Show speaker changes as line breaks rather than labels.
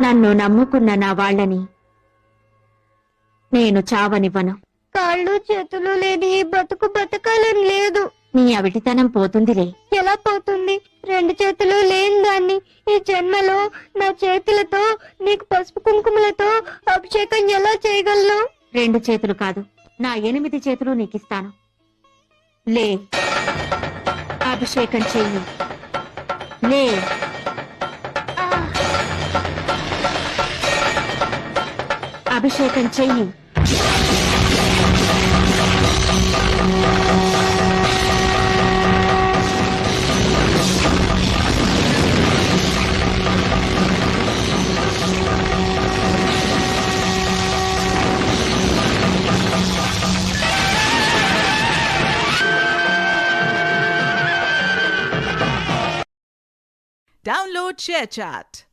నన్ను నమ్ముకున్న నా వాళ్ళని నేను చావనివ్వను.
కాళ్ళు చేతులు లేని ఈ బతుకు బతకాలని లేదు.
నీ అవిటితనం పోతుందిలే.
ఎలా పోతుంది? 2 చేతులు లేని దాన్ని ఈ జన్మలో నా చేతులతో నీకు పసుపు కుంకుమలతో అభిషేకం ఎలా చేయగలను?
2 చేతులు కాదు, నా 8 చేతులు నీకిస్తాను. లే, అభిషేకం చెయ్యి. లే. అభిషేకం చెయ్యి.
Download ShareChat.